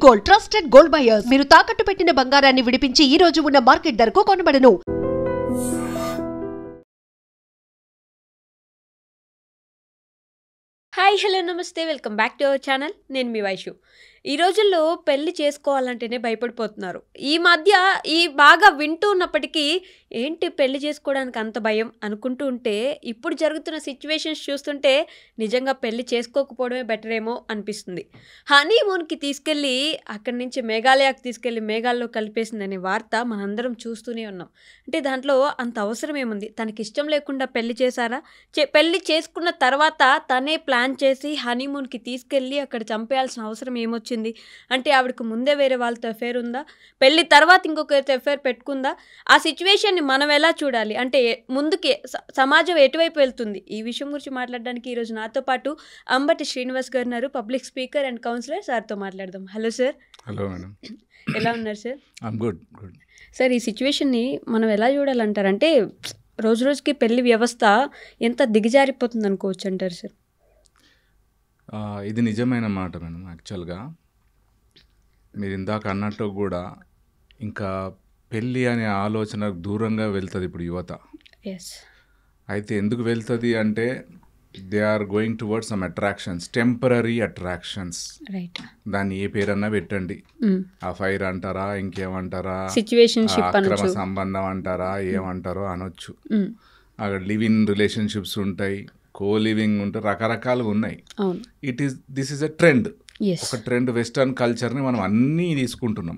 Gold trusted gold buyers. మీరు తాకట్టు పెట్టిన బంగారాన్ని విడిపించి ఈ రోజు ఉన్న మార్కెట్ ధరకు కొనబడను. హాయ్ హలో నమస్తే, welcome back to our channel. నేను మీ వైషు. ఈ రోజుల్లో పెళ్లి చేసుకోవాలంటేనే భయపడిపోతున్నారు. ఈ మధ్య బాగా వింటూ ఉన్నప్పటికీ ఏంటి పెళ్లి చేసుకోవడానికి అంత భయం అనుకుంటూ ఉంటే, ఇప్పుడు జరుగుతున్న సిచ్యువేషన్స్ చూస్తుంటే నిజంగా పెళ్లి చేసుకోకపోవడమే బెటర్ ఏమో అనిపిస్తుంది. హనీమూన్కి తీసుకెళ్ళి అక్కడి నుంచి మేఘాలయకి తీసుకెళ్ళి మేఘాల్లో కలిపేసిందనే వార్త మనందరం చూస్తూనే ఉన్నాం. అంటే దాంట్లో అంత అవసరం ఏముంది? తనకి ఇష్టం లేకుండా పెళ్లి చేశారా? పెళ్లి చేసుకున్న తర్వాత తనే ప్లాన్ చేసి హనీమూన్కి తీసుకెళ్ళి అక్కడ చంపేయాల్సిన అవసరం ఏమొచ్చింది? అంటే ఆవిడకు ముందే వేరే వాళ్ళతో అఫేర్ ఉందా? పెళ్లి తర్వాత ఇంకొకరితో అఫేర్ పెట్టుకుందా? ఆ సిచ్యువేషన్ని మనం ఎలా చూడాలి? అంటే ముందుకి సమాజం ఎటువైపు వెళ్తుంది? ఈ విషయం గురించి మాట్లాడడానికి ఈరోజు నాతో పాటు అంబటి శ్రీనివాస్ గారు ఉన్నారు, పబ్లిక్ స్పీకర్ అండ్ కౌన్సిలర్. సార్తో మాట్లాడదాం. Hello sir. Hello madam. ఎలా ఉన్నారు సార్? గుడ్. సార్, ఈ సిచ్యువేషన్ని మనం ఎలా చూడాలంటారంటే, రోజు రోజుకి పెళ్లి వ్యవస్థ ఎంత దిగజారిపోతుంది అనుకోవచ్చు అంటారు సార్? ఇది నిజమైన మాట మేడం. యాక్చువల్గా మీరు ఇందాక అన్నట్టు కూడా ఇంకా పెళ్ళి అనే ఆలోచన దూరంగా వెళ్తుంది ఇప్పుడు యువత. అయితే ఎందుకు వెళ్తుంది అంటే, they are going towards some attractions, temporary attractions. దాన్ని ఏ పేరన్నా పెట్టండి, ఆ ఫైర్ అంటారా, ఇంకేమంటారా, అక్రమ సంబంధం అంటారా, ఏమంటారో అనొచ్చు. అక్కడ లివ్ ఇన్ రిలేషన్షిప్స్ ఉంటాయి, కో లివింగ్ ఉంటాయి, రకరకాలుగా ఉన్నాయి. This is a trend. ఒక ట్రెండ్. వెస్టర్న్ కల్చర్ని మనం అన్నీ తీసుకుంటున్నాం.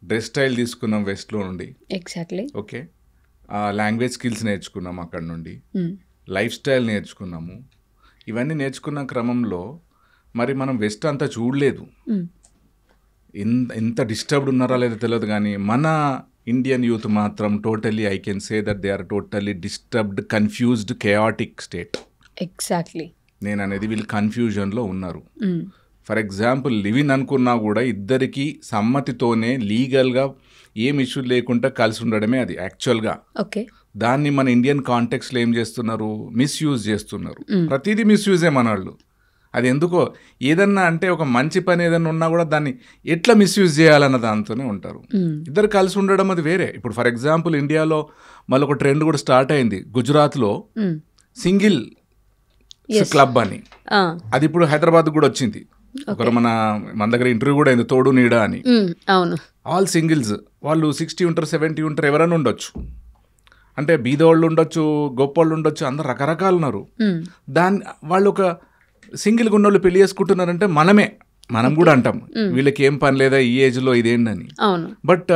డ్రెస్ స్టైల్ తీసుకున్నాం వెస్ట్లో నుండి. ఎగ్జాక్ట్లీ. ఓకే. లాంగ్వేజ్ స్కిల్స్ నేర్చుకున్నాం అక్కడ నుండి. లైఫ్ స్టైల్ నేర్చుకున్నాము. ఇవన్నీ నేర్చుకున్న క్రమంలో మరి మనం వెస్ట్ అంతా చూడలేదు. ఎంత డిస్టర్బ్డ్ ఉన్నారా లేదో తెలియదు, కానీ మన ఇండియన్ యూత్ మాత్రం totally, I can say that they are totally disturbed, confused, chaotic state. Exactly. నేను అనేది వీళ్ళు కన్ఫ్యూజన్లో ఉన్నారు. ఫర్ ఎగ్జాంపుల్ లివ్ ఇన్ అనుకున్నా కూడా ఇద్దరికి సమ్మతితోనే లీగల్గా ఏం ఇష్యూ లేకుండా కలిసి ఉండడమే అది యాక్చువల్గా. ఓకే. దాన్ని మన ఇండియన్ కాంటెక్స్లో ఏం చేస్తున్నారు? మిస్యూజ్ చేస్తున్నారు. ప్రతిదీ మిస్యూజే మన వాళ్ళు. అది ఎందుకో, ఏదన్నా అంటే ఒక మంచి పని ఏదన్నా ఉన్నా కూడా దాన్ని ఎట్లా మిస్యూజ్ చేయాలన్న దాంతోనే ఉంటారు. ఇద్దరు కలిసి ఉండడం అది వేరే. ఇప్పుడు ఫర్ ఎగ్జాంపుల్ ఇండియాలో మళ్ళీ ఒక ట్రెండ్ కూడా స్టార్ట్ అయింది. గుజరాత్లో సింగిల్ క్లబ్ అని, అది ఇప్పుడు హైదరాబాద్ కూడా వచ్చింది. ఒకరు మన దగ్గర ఇంటర్వ్యూ కూడా అయింది, తోడు నీడ అని. అవును. ఆల్ సింగిల్స్, వాళ్ళు 60 ఉంటారు, 70 ఉంటారు, ఎవరైనా ఉండొచ్చు. అంటే బీదవాళ్ళు ఉండొచ్చు, గొప్పోళ్ళు ఉండొచ్చు, అందరు రకరకాలు ఉన్నారు. వాళ్ళు ఒక సింగిల్గా ఉన్నోళ్ళు పెళ్లి చేసుకుంటున్నారంటే మనం కూడా అంటాం, వీళ్ళకి ఏం పని లేదా ఈ ఏజ్లో ఇదేంటని. బట్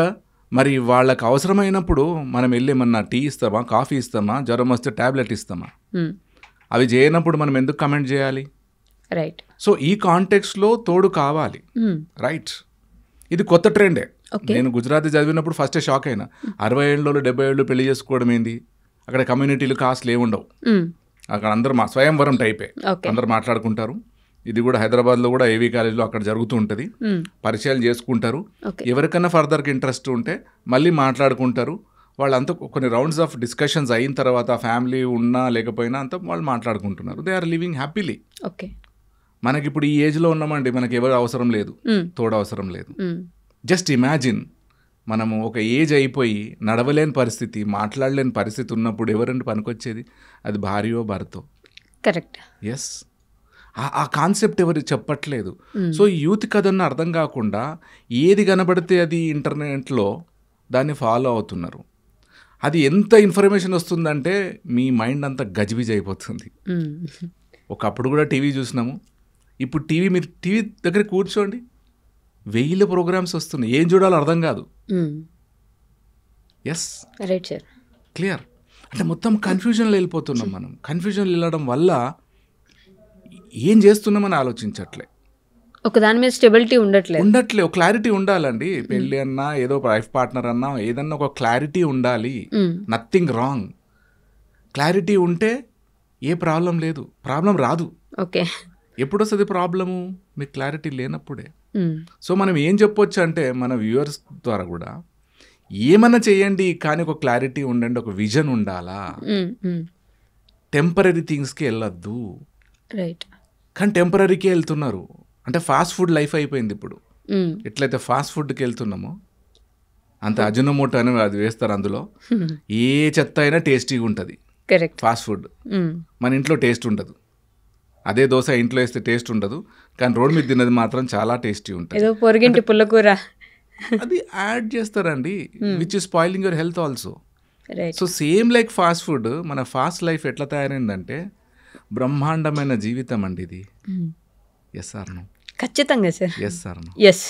మరి వాళ్ళకి అవసరమైనప్పుడు మనం వెళ్ళి ఏమన్నా టీ ఇస్తామా, కాఫీ ఇస్తామా, జ్వరం వస్తే ట్యాబ్లెట్ ఇస్తామా? అవి చేయనప్పుడు మనం ఎందుకు కమెంట్ చేయాలి? రైట్. సో ఈ కాంటెక్స్లో తోడు కావాలి. రైట్. ఇది కొత్త ట్రెండే. నేను గుజరాతీ చదివినప్పుడు ఫస్టే షాక్ అయినా. 60 ఏళ్ళు 70 ఏళ్ళు పెళ్లి చేసుకోవడం ఏంది? అక్కడ కమ్యూనిటీలు కాస్ట్లు ఏముండవు. అక్కడ అందరూ స్వయంవరం టైపే, అందరు మాట్లాడుకుంటారు. ఇది కూడా హైదరాబాద్లో కూడా ఏవీ కాలేజ్లో అక్కడ జరుగుతూ ఉంటుంది. పరిచయాలు చేసుకుంటారు. ఎవరికైనా ఫర్దర్కి ఇంట్రెస్ట్ ఉంటే మళ్ళీ మాట్లాడుకుంటారు. వాళ్ళంతా కొన్ని రౌండ్స్ ఆఫ్ డిస్కషన్స్ అయిన తర్వాత ఫ్యామిలీ ఉన్నా లేకపోయినా అంతా వాళ్ళు మాట్లాడుకుంటున్నారు. They are living happily. Okay. మనకి ఇప్పుడు ఈ ఏజ్లో ఉన్నామండి, మనకి ఎవరు అవసరం లేదు, తోడు అవసరం లేదు. జస్ట్ ఇమాజిన్, మనము ఒక ఏజ్ అయిపోయి నడవలేని పరిస్థితి, మాట్లాడలేని పరిస్థితి ఉన్నప్పుడు ఎవరండి పనికొచ్చేది? అది భార్యో భర్తో. కరెక్ట్. ఎస్. ఆ కాన్సెప్ట్ ఎవరు చెప్పట్లేదు. సో యూత్ కథను అర్థం కాకుండా ఏది కనబడితే అది ఇంటర్నెట్లో దాన్ని ఫాలో అవుతున్నారు. అది ఎంత ఇన్ఫర్మేషన్ వస్తుందంటే మీ మైండ్ అంతా గజిబిజి అయిపోతుంది. ఒకప్పుడు కూడా టీవీ చూసినాము, ఇప్పుడు మీరు టీవీ దగ్గర కూర్చోండి, 1000 ప్రోగ్రామ్స్ వస్తున్నాయి, ఏం చూడాలో అర్థం కాదు. Yes, right sir. క్లియర్. అంటే మొత్తం కన్ఫ్యూజన్లో వెళ్ళిపోతున్నాం మనం. కన్ఫ్యూజన్లో వెళ్ళడం వల్ల ఏం చేస్తున్నామని ఆలోచించట్లే, ఒక దాని మీద స్టెబిలిటీ ఉండట్లే. ఒక క్లారిటీ ఉండాలండి. పెళ్ళి అన్నా, ఏదో లైఫ్ పార్ట్నర్ అన్నా, ఏదన్నా ఒక క్లారిటీ ఉండాలి. Nothing wrong. క్లారిటీ ఉంటే ఏ ప్రాబ్లం లేదు, ప్రాబ్లం రాదు. ఓకే. ఎప్పుడు వస్తుంది ప్రాబ్లము? మీకు క్లారిటీ లేనప్పుడే. సో మనం ఏం చెప్పొచ్చు అంటే, మన వ్యూవర్స్ ద్వారా కూడా ఏమన్నా చేయండి, కానీ ఒక క్లారిటీ ఉండండి, ఒక విజన్ ఉండాలా. టెంపరీ థింగ్స్కి వెళ్ళొద్దు. రైట్. కానీ టెంపరీకే వెళ్తున్నారు. అంటే ఫాస్ట్ ఫుడ్ లైఫ్ అయిపోయింది ఇప్పుడు. ఎట్లయితే ఫాస్ట్ ఫుడ్కి వెళ్తున్నామో అంత అజినోమోటో అని అది వేస్తారు అందులో. ఏ చెత్త అయినా టేస్టీగా ఉంటుంది కరెక్ట్. Fast food. మన ఇంట్లో టేస్ట్ ఉండదు. అదే దోశ ఇంట్లో వేస్తే టేస్ట్ ఉండదు, కానీ రోడ్ మీద తిన్నది మాత్రం చాలా టేస్టీ ఉంటుంది. ఏదో పొరిగింటి పుల్లకూర అది యాడ్ చేస్తారండి, which is spoiling your health also. Right. So same like fast food, మన ఫాస్ట్ లైఫ్ ఎట్లా తయారైందంటే బ్రహ్మాండమైన జీవితం అండి ఇది. Yes or no? ఖచ్చితంగా sir. Yes or no? Yes.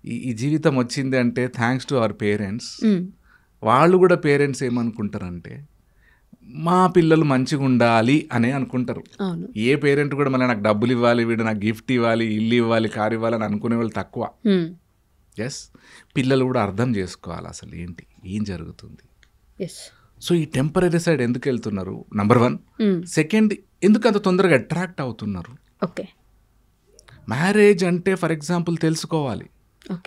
ఈ జీవితం వచ్చింది అంటే థ్యాంక్స్ టు అవర్ పేరెంట్స్. వాళ్ళు కూడా పేరెంట్స్ ఏమనుకుంటారంటే మా పిల్లలు మంచిగా ఉండాలి అని అనుకుంటారు. అవును. ఏ పేరెంట్ కూడా మళ్ళీ నాకు డబ్బులు ఇవ్వాలి, వీడు నాకు గిఫ్ట్ ఇవ్వాలి, ఇల్లు ఇవ్వాలి, కారు ఇవ్వాలి అని అనుకునే వాళ్ళు తక్కువ. ఎస్, పిల్లలు కూడా అర్థం చేసుకోవాలి అసలు ఏంటి, ఏం జరుగుతుంది. ఎస్. సో ఈ టెంపరీ సైడ్ ఎందుకు వెళ్తున్నారు, నంబర్ 1. సెకండ్, ఎందుకు అంత తొందరగా అట్రాక్ట్ అవుతున్నారు? ఓకే. మ్యారేజ్ అంటే ఫర్ ఎగ్జాంపుల్ తెలుసుకోవాలి,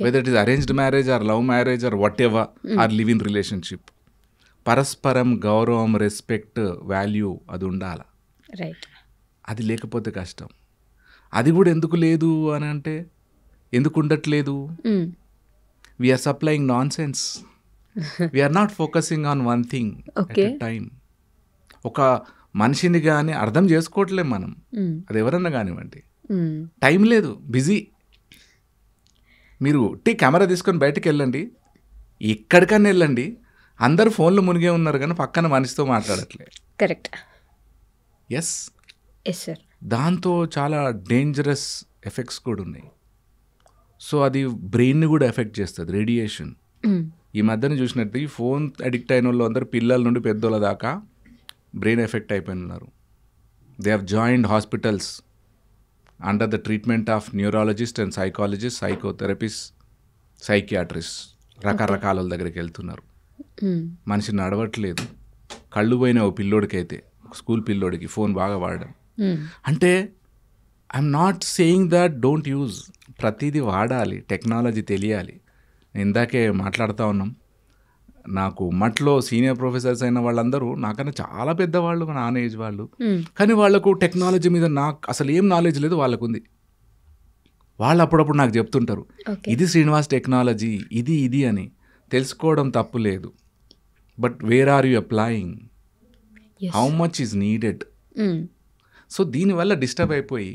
whether it is arranged marriage or love marriage or whatever or live in relationship, పరస్పరం గౌరవం, రెస్పెక్ట్, వాల్యూ అది ఉండాలి. రైట్. అది లేకపోతే కష్టం. అది కూడా ఎందుకు లేదు అని అంటే, ఎందుకు ఉండట్లేదు, we're supplying nonsense, we're not focusing on one thing at a time. ఒక మనిషిని కానీ అర్థం చేసుకోవట్లేం మనం, అది ఎవరన్నా కానివ్వండి. టైం లేదు, బిజీ. మీరు కెమెరా తీసుకొని బయటకు వెళ్ళండి, ఎక్కడికన్నా వెళ్ళండి, అందరు ఫోన్లో మునిగే ఉన్నారు కానీ పక్కన మనిషితో మాట్లాడట్లే. కరెక్ట్. ఎస్. Yes sir. దాంతో చాలా డేంజరస్ ఎఫెక్ట్స్ కూడా ఉన్నాయి. సో అది బ్రెయిన్ని కూడా ఎఫెక్ట్ చేస్తుంది, రేడియేషన్. ఈ మధ్యన చూసినట్టు ఈ ఫోన్ అడిక్ట్ అయిన వాళ్ళు అందరూ పిల్లల నుండి పెద్దోళ్ళ దాకా బ్రెయిన్ ఎఫెక్ట్ అయిపోయి ఉన్నారు. They have joined hospitals under the treatment of neurologist and psychologist, psychotherapist, psychiatrist, రకరకాల వాళ్ళ దగ్గరికి వెళ్తున్నారు. మనిషి నడవట్లేదు. కళ్ళు పోయిన ఓ పిల్లోడికైతే, స్కూల్ పిల్లోడికి ఫోన్ బాగా వాడడం. అంటే I'm not saying that don't use, ప్రతిదీ వాడాలి, టెక్నాలజీ తెలియాలి. ఇందాకే మాట్లాడుతూ ఉన్నాం, నాకు మట్లో సీనియర్ ప్రొఫెసర్స్ అయిన వాళ్ళందరూ నాకన్నా చాలా పెద్దవాళ్ళు, నాన్ ఏజ్ వాళ్ళు, కానీ వాళ్ళకు టెక్నాలజీ మీద నాకు అసలు ఏం నాలెడ్జ్ లేదు, వాళ్ళకు ఉంది. వాళ్ళు అప్పుడప్పుడు నాకు చెప్తుంటారు, ఇది శ్రీనివాస్ టెక్నాలజీ, ఇది అని. తెలుసుకోవడం తప్పు లేదు, but where are you applying, how much is needed. So దీనివల్ల డిస్టర్బ్ అయిపోయి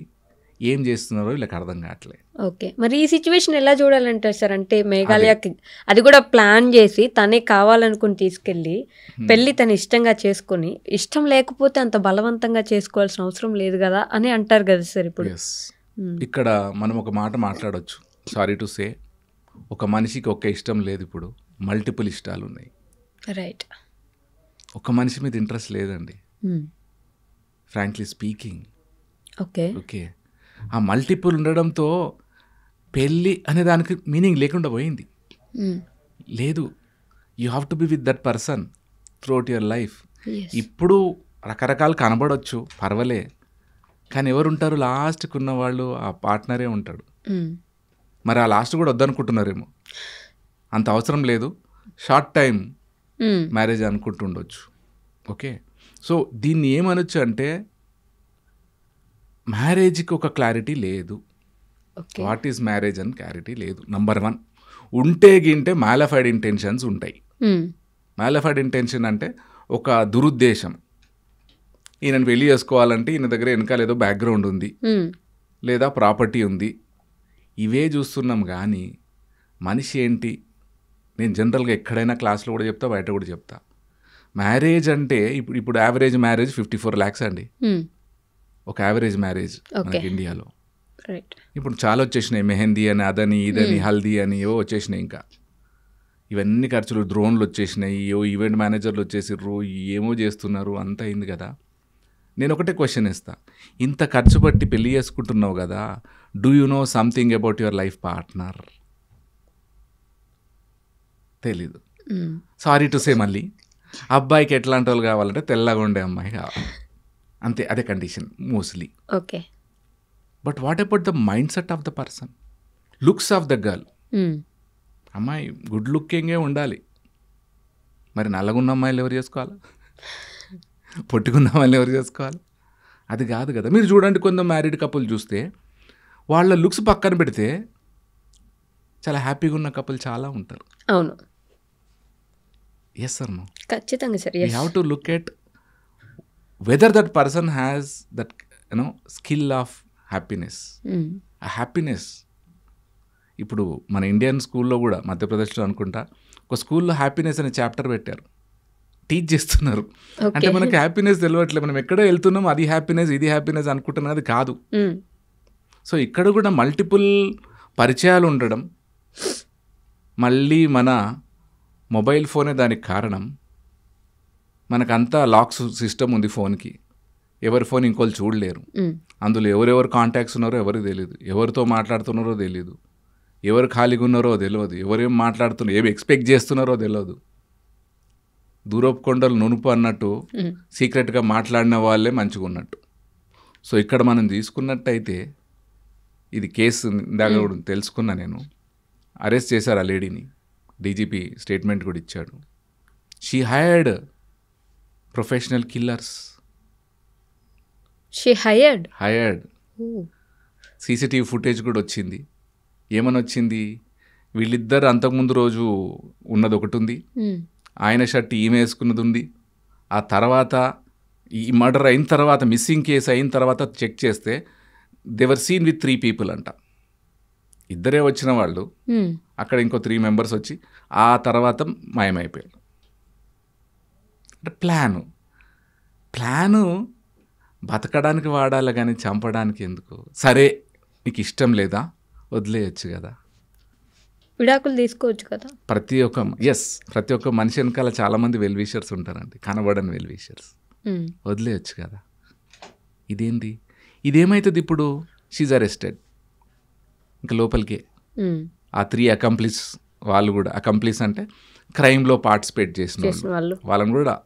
ఏం చేస్తున్నారో వీళ్ళకి అర్థం కావట్లేదు. ఓకే. మరి ఈ సిచ్యువేషన్ ఎలా చూడాలంటారు సార్? అంటే మేఘాలయకి అది కూడా ప్లాన్ చేసి తనే కావాలనుకుని తీసుకెళ్ళి పెళ్ళి తను ఇష్టంగా చేసుకుని, ఇష్టం లేకపోతే అంత బలవంతంగా చేసుకోవాల్సిన అవసరం లేదు కదా అని అంటారు కదా సార్. ఇప్పుడు ఇక్కడ మనం ఒక మాట మాట్లాడవచ్చు, సారీ టు సే, ఒక మనిషికి ఒక్క ఇష్టం లేదు, ఇప్పుడు మల్టిపుల్ ఇష్టాలు ఉన్నాయి. రైట్. ఒక మనిషి మీద ఇంట్రెస్ట్ లేదండి, ఫ్రాంక్లీ స్పీకింగ్. ఓకే. ఆ మల్టిపుల్ ఉండడంతో పెళ్ళి అనే దానికి మీనింగ్ లేకుండా పోయింది. లేదు, you have to be with that person throughout your life. ఇప్పుడు రకరకాలు కనబడవచ్చు, పర్వాలే, కానీ ఎవరు ఉంటారు, లాస్ట్కి ఉన్న వాళ్ళు ఆ పార్ట్నరే ఉంటాడు. మరి ఆ లాస్ట్ కూడా వద్దనుకుంటున్నారేమో, అంత అవసరం లేదు, షార్ట్ టైం మ్యారేజ్ అనుకుంటుండొచ్చు. ఓకే. సో దీన్ని ఏమనొచ్చు అంటే, మ్యారేజ్కి ఒక క్లారిటీ లేదు, వాట్ ఈజ్ మ్యారేజ్ అని క్లారిటీ లేదు. నంబర్ 1, ఉంటే గింటే మ్యాలిఫైడ్ ఇంటెన్షన్స్ ఉంటాయి. మ్యాలిఫైడ్ ఇంటెన్షన్ అంటే ఒక దురుద్దేశం, ఈయనను పెళ్లి చేసుకోవాలంటే ఈయన దగ్గర వెనకాల ఏదో బ్యాక్గ్రౌండ్ ఉంది, లేదా ప్రాపర్టీ ఉంది, ఇవే చూస్తున్నాం. కానీ మనిషి ఏంటి, నేను జనరల్గా ఎక్కడైనా క్లాస్లో కూడా చెప్తా, బయట కూడా చెప్తా, మ్యారేజ్ అంటే ఇప్పుడు యావరేజ్ మ్యారేజ్ 54 lakhs అండి, ఒక యావరేజ్ మ్యారేజ్ మనకి ఇండియాలో. ఇప్పుడు చాలా వచ్చేసినాయి, మెహందీ అని, అదని, ఇదని, హల్దీ అని ఏవో వచ్చేసినాయి. ఇంకా ఇవన్నీ ఖర్చులు, డ్రోన్లు వచ్చేసినాయి, ఈవెంట్ మేనేజర్లు వచ్చేసిర్రు, ఏమో చేస్తున్నారు, అంతా అయింది కదా. నేను ఒకటే క్వశ్చన్ ఇస్తా, ఇంత ఖర్చు పట్టి పెళ్లి చేసుకుంటున్నావు కదా, do you know something about your life partner? తెలీదు. సారీ టు సే, మళ్ళీ అబ్బాయికి ఎట్లాంటి వాళ్ళు కావాలంటే తెల్లగా ఉండే అమ్మాయి కావాలి, అంతే, అదే condition mostly. Okay. But what about the mind set of the person, looks of the girl? అమ్మాయి గుడ్ లుకింగే ఉండాలి, మరి నల్లగున్న అమ్మాయిలు ఎవరు చేసుకోవాలి, పొట్టుకున్న అమ్మాయిలు ఎవరు చేసుకోవాలి? అది కాదు కదా. మీరు చూడండి, కొంత మ్యారీడ్ కపుల్ చూస్తే వాళ్ళ లుక్స్ పక్కన పెడితే చాలా హ్యాపీగా ఉన్న కపుల్ చాలా ఉంటారు. అవును, ఎస్ సార్ నో, ఖచ్చితంగా sir. We have to look at weather that person has that skill of happiness. ఆ హ్యాపీనెస్ ఇప్పుడు మన ఇండియన్ స్కూల్లో కూడా మధ్యప్రదేశ్లో అనుకుంటా ఒక స్కూల్లో హ్యాపీనెస్ అనే చాప్టర్ పెట్టారు, టీచ్ చేస్తున్నారు. అంటే మనకి హ్యాపీనెస్ తెలియట్లేదు, మనం ఎక్కడో వెళ్తున్నాం అది హ్యాపీనెస్ ఇది హ్యాపీనెస్ అనుకుంటున్నాం, అది కాదు. సో ఇక్కడ కూడా మల్టిపుల్ పరిచయాలు ఉండడం, మళ్ళీ మన మొబైల్ ఫోనే దానికి కారణం. మనకంతా లాక్స్ సిస్టమ్ ఉంది ఫోన్కి, ఎవరి ఫోన్ ఇంకోళ్ళు చూడలేరు, అందులో ఎవరెవరు కాంటాక్ట్స్ ఉన్నారో ఎవరికి తెలియదు, ఎవరితో మాట్లాడుతున్నారో తెలియదు, ఎవరు ఖాళీగా ఉన్నారో తెలియదు, ఎవరేం మాట్లాడుతున్నారో ఏమి ఎక్స్పెక్ట్ చేస్తున్నారో తెలియదు. దూరపు కొండలు నునుపు అన్నట్టు సీక్రెట్గా మాట్లాడిన వాళ్ళే మంచిగా ఉన్నట్టు. సో ఇక్కడ మనం తీసుకున్నట్టయితే ఇది కేసు ఇందాక కూడా తెలుసుకున్నా నేను, అరెస్ట్ చేశారు ఆ లేడీని, డీజీపీ స్టేట్మెంట్ కూడా ఇచ్చాడు. She hired professional killers. Hired CCTV footage కూడా వచ్చింది. ఏమని వచ్చింది, వీళ్ళిద్దరు అంతకుముందు రోజు ఉన్నది ఒకటి ఉంది, ఆయన షర్ట్ ఈమె వేసుకున్నది ఉంది. ఆ తర్వాత ఈ మర్డర్ అయిన తర్వాత, మిస్సింగ్ కేసు అయిన తర్వాత చెక్ చేస్తే దేవర్ సీన్ విత్ 3 people అంట. ఇద్దరే వచ్చిన వాళ్ళు, అక్కడ ఇంకో 3 members వచ్చి ఆ తర్వాత మాయమైపోయారు. అంటే ప్లాను బతకడానికి వాడాలి కానీ చంపడానికి ఎందుకు? సరే నీకు ఇష్టం లేదా వదిలేయచ్చు కదా, విడాకులు తీసుకోవచ్చు కదా. ప్రతి ఒక్క మనిషి వెనకాల చాలామంది వెల్ విషర్స్ ఉంటారండి, కనబడని వెల్ విషర్స్. వదిలేయచ్చు కదా. ఇదేంటి, ఇదేమవుతుంది ఇప్పుడు? షీజ్ అరెస్టెడ్, ఇంకా లోపలికే. ఆ 3 అకంప్లిస్ వాళ్ళు కూడా, అకంప్లిస్ అంటే క్రైమ్లో పార్టిసిపేట్ చేసిన వాళ్ళు, వాళ్ళని కూడా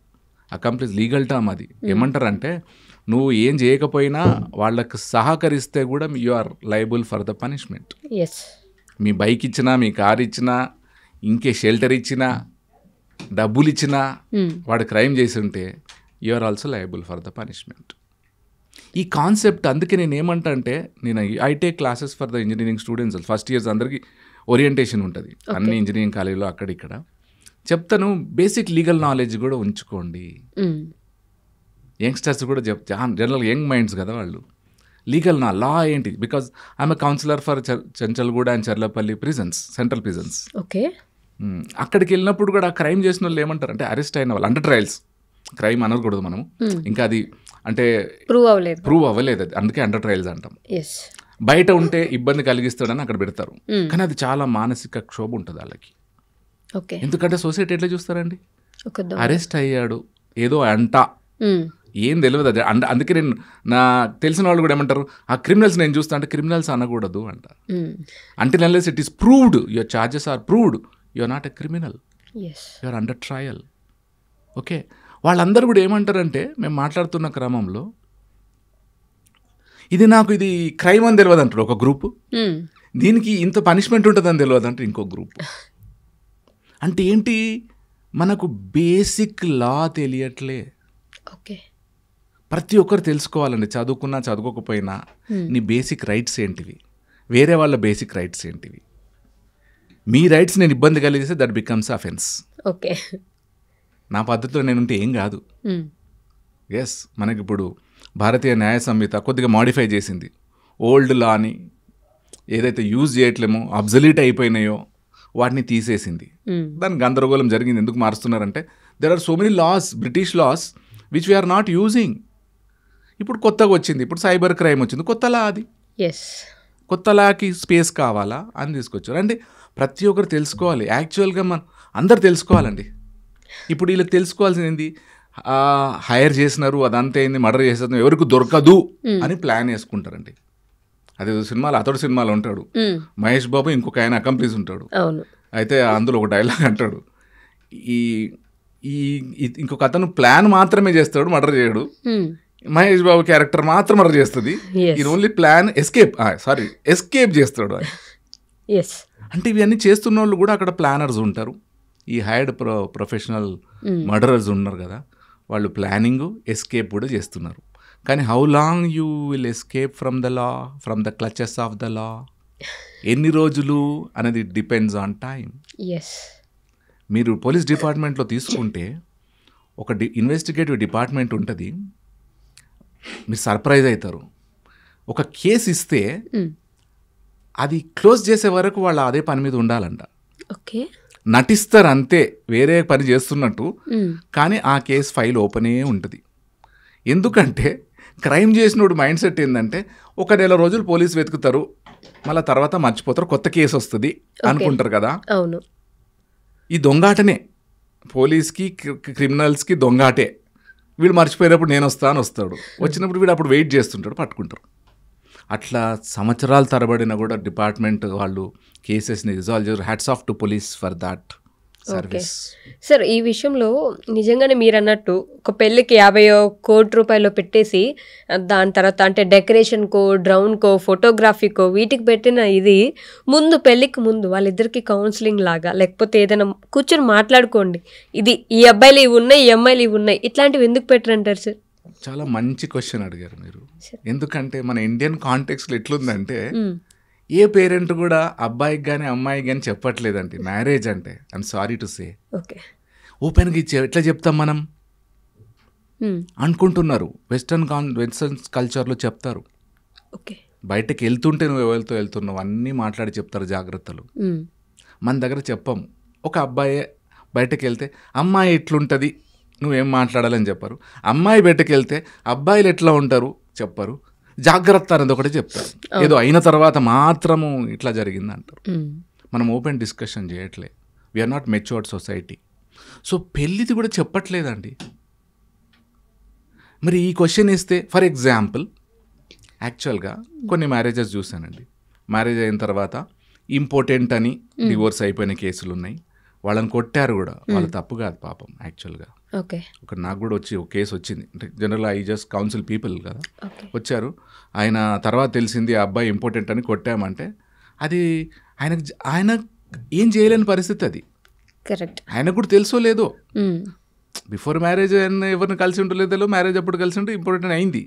అకంప్లిస్ లీగల్ టర్మ్ అది. ఏమంటారంటే నువ్వు ఏం చేయకపోయినా వాళ్ళకు సహకరిస్తే కూడా you are liable for the punishment. మీ బైక్ ఇచ్చినా, మీ కార్ ఇచ్చినా, ఇంకే షెల్టర్ ఇచ్చినా, డబ్బులు ఇచ్చినా, వాడు క్రైమ్ చేసి ఉంటే you are also liable for the punishment. ఈ కాన్సెప్ట్ అందుకే నేను ఏమంటా అంటే, నేను I take classes for the engineering students. First years అందరికీ ఓరియంటేషన్ ఉంటుంది అన్ని ఇంజనీరింగ్ కాలేజీలో, అక్కడిక్కడ చెప్తాను. బేసిక్ లీగల్ నాలెడ్జ్ కూడా ఉంచుకోండి. యంగ్స్టర్స్ కూడా జనరల్ యంగ్ మైండ్స్ కదా వాళ్ళు. లీగల్ లా ఏంటి? Because I'm counsellor for Chanchalguda and Cherlapally prisons, central prisons. Okay, అక్కడికి వెళ్ళినప్పుడు కూడా క్రైమ్ చేసిన వాళ్ళు ఏమంటారు అంటే, అరెస్ట్ అయిన వాళ్ళు అండర్ ట్రయల్స్, క్రైమ్ అనకూడదు మనము, ఇంకా అది అంటే ప్రూవ్ అవ్వలేదు, అది అందుకే అండర్ ట్రయల్స్ అంటాం. బయట ఉంటే ఇబ్బంది కలిగిస్తాడని అక్కడ పెడతారు, కానీ అది చాలా మానసిక క్షోభ ఉంటుంది వాళ్ళకి. ఎందుకంటే సొసైటీ ఎట్లా చూస్తారండి, అరెస్ట్ అయ్యాడు ఏదో అంట, ఏం తెలియదు అది. అందుకే నేను నా తెలిసిన వాళ్ళు కూడా ఏమంటారు, ఆ క్రిమినల్స్ నేను చూస్తా అంటే, క్రిమినల్స్ అనకూడదు అంట. Until unless it is proved, your charges are proved, you are not a criminal, you are under trial. Okay, వాళ్ళందరూ కూడా ఏమంటారంటే, మేము మాట్లాడుతున్న క్రమంలో ఇది క్రైమ్ అని తెలియదు అంటారు ఒక గ్రూపు, దీనికి ఇంత పనిష్మెంట్ ఉంటుందని తెలియదు అంటే ఇంకో గ్రూప్. అంటే ఏంటి, మనకు బేసిక్ లా తెలియట్లే. ఓకే, ప్రతి ఒక్కరు తెలుసుకోవాలండి, చదువుకున్నా చదువుకోకపోయినా నీ బేసిక్ రైట్స్ ఏంటివి, వేరే వాళ్ళ బేసిక్ రైట్స్ ఏంటివి. మీ రైట్స్ నేను ఇబ్బంది కలిగిస్తే దట్ బికమ్స్ అఫెన్స్. ఓకే, నా పద్ధతిలో నేనుంటే ఏం కాదు. ఎస్, మనకి ఇప్పుడు భారతీయ న్యాయ సంహిత కొద్దిగా మాడిఫై చేసింది. ఓల్డ్ లాని ఏదైతే యూజ్ చేయట్లేమో, అబ్జలీట్ అయిపోయినాయో వాటిని తీసేసింది. దాని గందరగోళం జరిగింది. ఎందుకు మారుస్తున్నారంటే, there are so many laws, British laws which we are not using. ఇప్పుడు కొత్తగా వచ్చింది, ఇప్పుడు సైబర్ క్రైమ్ వచ్చింది, కొత్త లా అది. కొత్త లాకి స్పేస్ కావాలా అని తీసుకొచ్చారు. అంటే ప్రతి ఒక్కరు తెలుసుకోవాలి. యాక్చువల్గా మనం అందరు తెలుసుకోవాలండి. ఇప్పుడు వీళ్ళకి తెలుసుకోవాల్సింది ఏంది, హైర్ చేసినారు, అదంతా ఏంది, మర్డర్ చేసేది ఎవరికి దొరకదు అని ప్లాన్ వేసుకుంటారండి. అదే సినిమాలో, అతడు సినిమాలో ఉంటాడు మహేష్ బాబు, ఇంకొక ఆయన అకంప్లీస్ ఉంటాడు. అయితే అందులో ఒక డైలాగ్ అంటాడు, ఇంకొక అతను ప్లాన్ మాత్రమే చేస్తాడు, మర్డర్ చేయడు. మహేష్ బాబు క్యారెక్టర్ మాత్రం మర్డర్ చేస్తుంది, ఇది ఓన్లీ ప్లాన్ ఎస్కేప్ చేస్తాడు. అంటే ఇవన్నీ చేస్తున్న వాళ్ళు కూడా అక్కడ ప్లానర్స్ ఉంటారు. ఈ హైర్డ్ ప్రొఫెషనల్ మర్డరర్స్ ఉన్నారు కదా, వాళ్ళు ప్లానింగ్, ఎస్కేప్ కూడా చేస్తున్నారు. కానీ how long you will escape from the law, from the clutches of the law? ఎన్ని రోజులు అనేది డిపెండ్స్ ఆన్ టైం. ఎస్. మీరు పోలీస్ డిపార్ట్మెంట్లో తీసుకుంటే ఒక ఇన్వెస్టిగేటివ్ డిపార్ట్మెంట్ ఉంటుంది, మీరు సర్ప్రైజ్ అవుతారు. ఒక కేసు ఇస్తే అది క్లోజ్ చేసే వరకు వాళ్ళు అదే పని మీద ఉండాలంట. ఓకే. నటిస్తారు అంతే, వేరే పని చేస్తున్నట్టు, కానీ ఆ కేసు ఫైల్ ఓపెనే ఉంటుంది. ఎందుకంటే క్రైమ్ చేసినోడు మైండ్ సెట్ ఏంటంటే ఒక నెల రోజులు పోలీసు వెతుకుతారు, మళ్ళీ తర్వాత మర్చిపోతారు, కొత్త కేసు వస్తుంది అనుకుంటారు కదా. అవును. ఈ దొంగాటనే పోలీస్కి క్రిమినల్స్కి దొంగాటే. వీడు మర్చిపోయినప్పుడు నేను వస్తాడు, వచ్చినప్పుడు వీడు అప్పుడు వెయిట్ చేస్తుంటాడు, పట్టుకుంటారు. అట్లా సంవత్సరాల తరబడిన కూడా డిపార్ట్మెంట్ వాళ్ళు కేసెస్ని రిజాల్వ్ చేస్తారు. Hats off to police for that service. Sir, ఈ విషయంలో నిజంగానే మీరు అన్నట్టు ఒక పెళ్ళికి 50 కోట్ల రూపాయలు పెట్టేసి దాని తర్వాత అంటే డెకరేషన్కో, డ్రౌన్కో, ఫోటోగ్రఫీకో వీటికి పెట్టిన ఇది ముందు పెళ్ళికి ముందు వాళ్ళిద్దరికి కౌన్సిలింగ్ లాగా లేకపోతే ఏదైనా కూర్చొని మాట్లాడుకోండి, ఇది ఈ అబ్బాయిలు ఇవి ఉన్నాయి, ఈ అమ్మాయిలు ఇవి ఉన్నాయి, ఇట్లాంటివి ఎందుకు పెట్టరంటారు సార్? చాలా మంచి క్వశ్చన్ అడిగారు మీరు. ఎందుకంటే మన ఇండియన్ కాంటెక్స్లో ఎట్లుందంటే ఏ పేరెంట్ కూడా అబ్బాయికి కానీ అమ్మాయికి కానీ చెప్పట్లేదండి మ్యారేజ్ అంటే. I'm sorry to say. Okay. ఓపెన్గా ఎట్లా చెప్తాం మనం అనుకుంటున్నారు. వెస్టర్న్ కల్చర్లో చెప్తారు. ఓకే. బయటకు వెళ్తుంటే నువ్వు ఎవరితో వెళ్తున్నావు అన్నీ మాట్లాడి చెప్తారు జాగ్రత్తలు. మన దగ్గర చెప్పము. ఒక అబ్బాయి బయటకు వెళ్తే అమ్మాయి ఎట్లుంటుంది నువ్వేం మాట్లాడాలని చెప్పరు, అమ్మాయి బయటకు వెళ్తే అబ్బాయిలు ఎట్లా ఉంటారు చెప్పరు, జాగ్రత్త అనేది ఒకటి చెప్తారు. ఏదో అయిన తర్వాత మాత్రము ఇట్లా జరిగింది అంటారు. మనం ఓపెన్ డిస్కషన్ చేయట్లే. We are not matured society. So పెళ్ళిది కూడా చెప్పట్లేదండి. మరి ఈ క్వశ్చన్ ఇస్తే ఫర్ ఎగ్జాంపుల్ యాక్చువల్గా కొన్ని మ్యారేజెస్ చూశానండి. మ్యారేజ్ అయిన తర్వాత ఇంపార్టెంట్ అని డివోర్స్ అయిపోయిన కేసులు ఉన్నాయి. వాళ్ళని కొట్టారు కూడా, వాళ్ళ తప్పు కాదు పాపం యాక్చువల్గా. ఓకే. ఒక నాకు కూడా ఒక కేసు వచ్చింది. అంటే general I just council people కదా, వచ్చారు. ఆయన తర్వాత తెలిసింది ఆ అబ్బాయి ఇంపార్టెంట్ అని కొట్టామంటే అది ఆయన ఏం చేయలేని పరిస్థితి అది. కరెక్ట్. ఆయనకు కూడా తెలుసో లేదో, బిఫోర్ మ్యారేజ్ ఎవరిని కలిసి ఉండలేదో, మ్యారేజ్ అప్పుడు కలిసి ఉంటే ఇంపార్టెంట్ అయింది,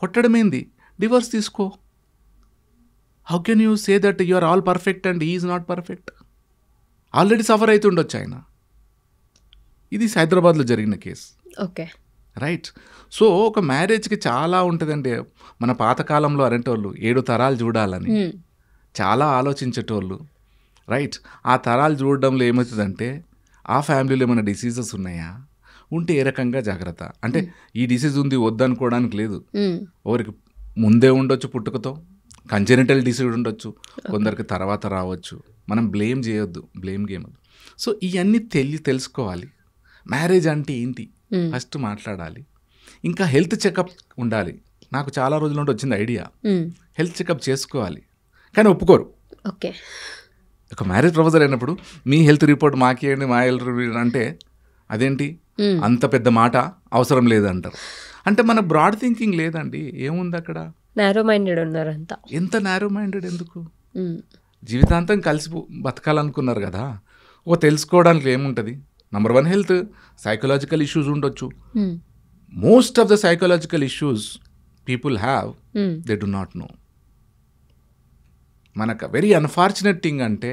కొట్టడం ఏంది, డివోర్స్ తీసుకో. How can you say that you are all perfect and he is not perfect? Already suffer అవుతుండొచ్చు ఆయన. ఇది హైదరాబాద్లో జరిగిన కేసు. ఓకే. రైట్. సో ఒక మ్యారేజ్కి చాలా ఉంటుందండి. మన పాతకాలంలో అరేంటోళ్ళు 7 తరాలు చూడాలని చాలా ఆలోచించేటోళ్ళు. రైట్. ఆ తరాలు చూడడంలో ఏమవుతుందంటే ఆ ఫ్యామిలీలో ఏమైనా డిసీజెస్ ఉన్నాయా, ఉంటే ఏ రకంగా జాగ్రత్త. అంటే ఈ డిసీజ్ ఉంది వద్దనుకోవడానికి లేదు. ఎవరికి ముందే ఉండొచ్చు పుట్టుకతో, కంజెనిటల్ డిసీజ్ ఉండొచ్చు, కొందరికి తర్వాత రావచ్చు. మనం బ్లేమ్ చేయొద్దు, బ్లేమ్ గేమ్ వద్దు. సో ఇవన్నీ తెలుసుకోవాలి. మ్యారేజ్ అంటే ఏంటి ఫస్ట్ మాట్లాడాలి. ఇంకా హెల్త్ చెకప్ ఉండాలి. నాకు చాలా రోజుల నుండి వచ్చింది ఐడియా, హెల్త్ చెకప్ చేసుకోవాలి. కానీ ఒప్పుకోరు. ఓకే. ఒక మ్యారేజ్ ప్రపోజల్ అయినప్పుడు మీ హెల్త్ రిపోర్ట్ మాకేయండి, మా హెల్త్ రిపోర్ట్ అంటే అదేంటి అంత పెద్ద మాట అవసరం లేదంటారు. అంటే మన బ్రాడ్ థింకింగ్ లేదండి. ఏముంది అక్కడ? నారో మైండెడ్ ఉన్నారు అంతా. ఎంత నారో మైండెడ్ ఎందుకు? జీవితాంతం కలిసి బతకాలనుకున్నారు కదా. తెలుసుకోవడానికి ఏముంటుంది? Number 1 health. సైకలాజికల్ ఇష్యూస్ ఉండొచ్చు. Most of the psychological issues people have, they do not know. మనకు వెరీ అన్ఫార్చునేట్ థింగ్ అంటే